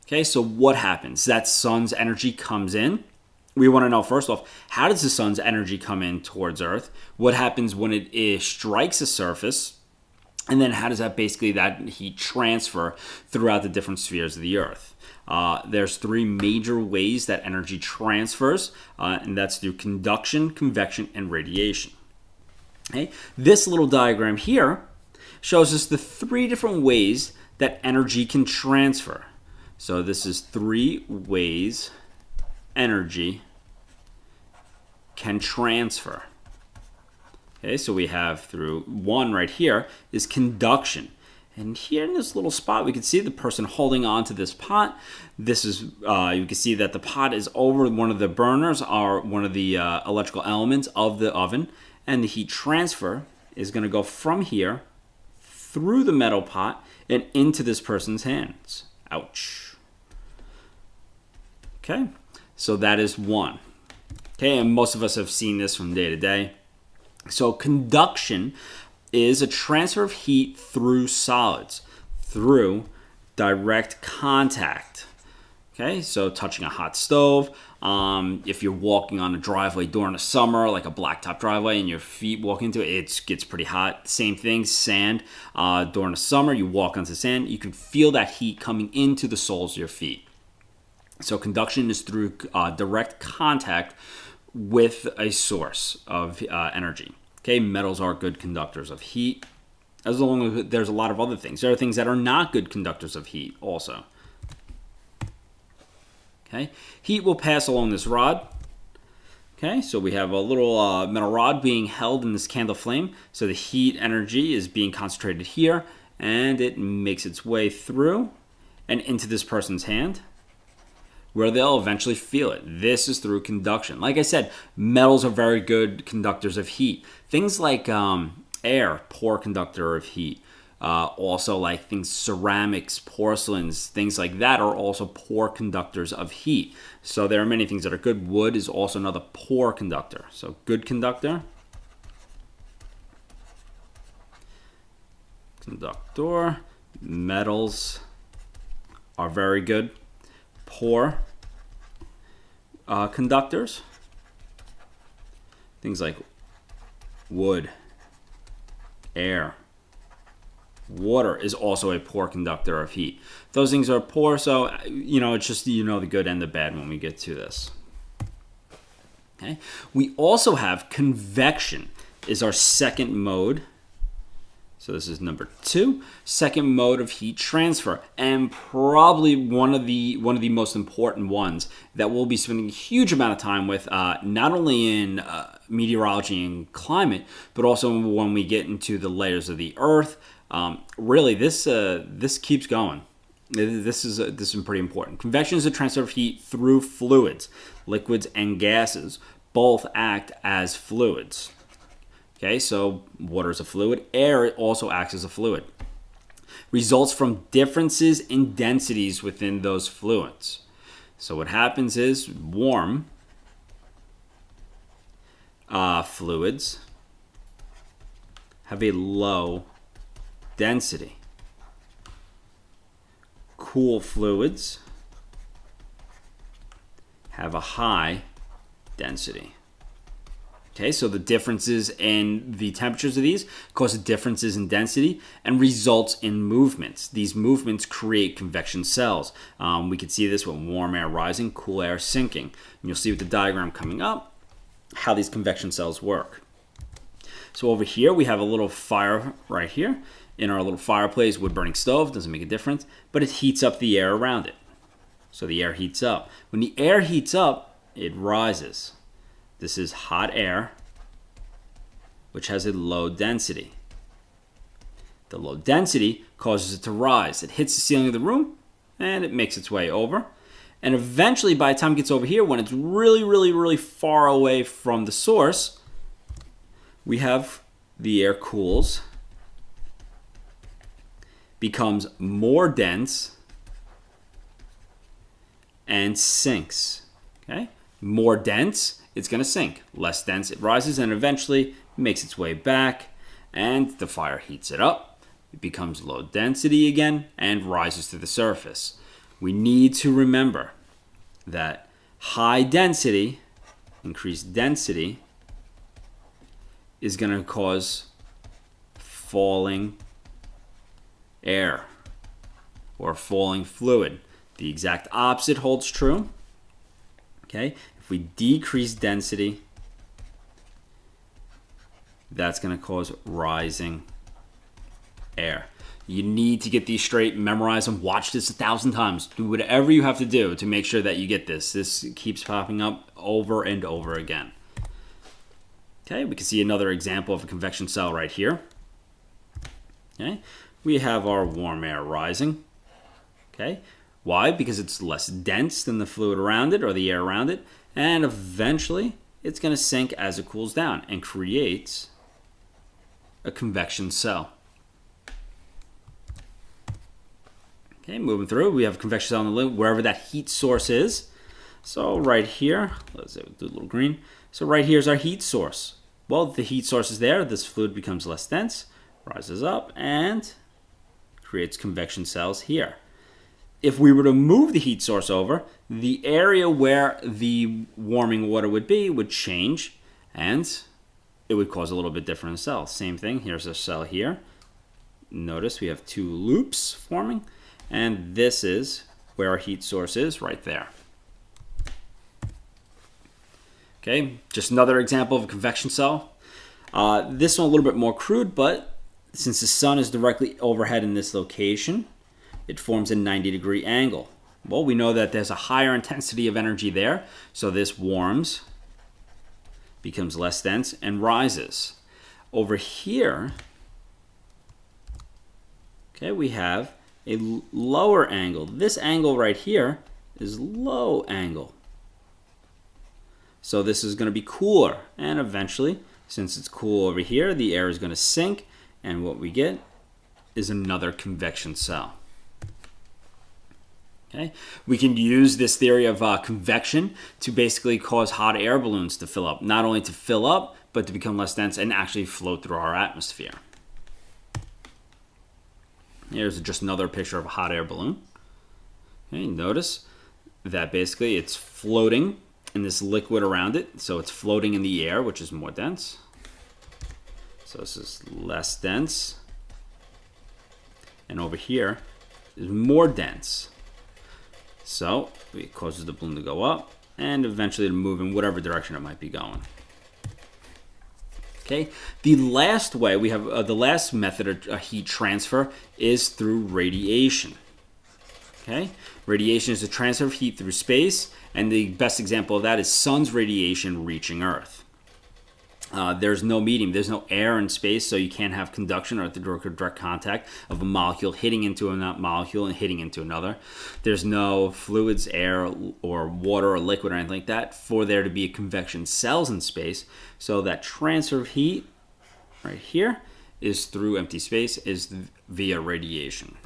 Okay, so what happens? That sun's energy comes in. We want to know, first off, how does the sun's energy come in towards Earth? What happens when it strikes a surface? And then how does that heat transfer throughout the different spheres of the Earth? There's three major ways that energy transfers, and that's through conduction, convection, and radiation. Okay? This little diagram here shows us the three different ways that energy can transfer. So this is three ways energy can transfer. Okay, so we have through one right here is conduction. And here in this little spot, we can see the person holding on to this pot. This is, you can see that the pot is over one of the burners or one of the electrical elements of the oven. And the heat transfer is going to go from here through the metal pot and into this person's hands. Ouch. Okay, so that is one. Okay, and most of us have seen this from day to day. So conduction is a transfer of heat through solids, through direct contact. Okay, so touching a hot stove, if you're walking on a driveway during the summer, like a blacktop driveway, and your feet walk into it, it gets pretty hot. Same thing, sand. During the summer, you walk onto sand, you can feel that heat coming into the soles of your feet. So conduction is through direct contact with a source of energy. Okay, metals are good conductors of heat, as long as there's a lot of other things. There are things that are not good conductors of heat also. Okay, heat will pass along this rod. Okay, so we have a little metal rod being held in this candle flame. So the heat energy is being concentrated here, and it makes its way through and into this person's hand, where they'll eventually feel it. This is through conduction. Like I said, metals are very good conductors of heat. Things like air, poor conductor of heat. Also like things, ceramics, porcelains, things like that are also poor conductors of heat. So there are many things that are good. Wood is also another poor conductor. So good conductor. Conductor. Metals are very good. Poor conductors. Things like wood, air, water is also a poor conductor of heat. Those things are poor, so it's just the good and the bad when we get to this. Okay. We also have convection is our second mode. So this is number 2, second mode of heat transfer, and probably one of the most important ones that we'll be spending a huge amount of time with, not only in meteorology and climate, but also when we get into the layers of the Earth. Really, this keeps going. This is pretty important. Convection is a transfer of heat through fluids, liquids, and gases. Both act as fluids. Okay, so water is a fluid. Air also acts as a fluid. Results from differences in densities within those fluids. So what happens is warm fluids have a low density. Cool fluids have a high density. Okay, so the differences in the temperatures of these cause differences in density and results in movements. These movements create convection cells. We can see this with warm air rising, cool air sinking. And you'll see with the diagram coming up how these convection cells work. So over here we have a little fire right here. In our little fireplace, wood burning stove, doesn't make a difference, but it heats up the air around it. So the air heats up. When the air heats up, it rises. This is hot air, which has a low density. The low density causes it to rise. It hits the ceiling of the room, and it makes its way over. And eventually, by the time it gets over here, when it's really, really, really far away from the source, we have the air cools, becomes more dense, and sinks. Okay? More dense, it's going to sink. Less dense, it rises, and eventually makes its way back, and the fire heats it up. It becomes low density again and rises to the surface. we need to remember that high density, increased density, is going to cause falling air or falling fluid. The exact opposite holds true. Okay, if we decrease density, that's going to cause rising air. You need to get these straight, memorize them, watch this 1,000 times. Do whatever you have to do to make sure that you get this. This keeps popping up over and over again. Okay, we can see another example of a convection cell right here. Okay, we have our warm air rising. Okay, why? Because it's less dense than the fluid around it or the air around it, and eventually it's going to sink as it cools down and creates a convection cell. Okay, moving through, we have a convection cell in the lid wherever that heat source is. So right here, let's do a little green. So right here is our heat source. Well, the heat source is there. This fluid becomes less dense, rises up, and creates convection cells here. If we were to move the heat source over, the area where the warming water would be would change, and it would cause a little bit different cell. Same thing, here's a cell here. Notice we have two loops forming, and this is where our heat source is, right there. Okay, just another example of a convection cell. This one a little bit more crude, but since the sun is directly overhead in this location, it forms a 90-degree angle. Well, we know that there's a higher intensity of energy there, so this warms, becomes less dense, and rises. Over here, okay, we have a lower angle. This angle right here is low angle. So this is going to be cooler, and eventually, since it's cool over here, the air is going to sink, and what we get is another convection cell. Okay. We can use this theory of convection to basically cause hot air balloons to fill up. Not only to fill up, but to become less dense and actually float through our atmosphere. Here's just another picture of a hot air balloon. Okay, notice that basically it's floating in this liquid around it. So it's floating in the air, which is more dense. So this is less dense. And over here is more dense. So it causes the balloon to go up and eventually to move in whatever direction it might be going. Okay, the last way we have, the last method of heat transfer is through radiation. Okay, radiation is a transfer of heat through space, and the best example of that is sun's radiation reaching Earth. There's no medium, there's no air in space, so you can't have conduction or direct contact of a molecule hitting into a molecule and hitting into another. There's no fluids, air, or water or liquid or anything like that for there to be convection cells in space. So that transfer of heat right here is through empty space, is via radiation.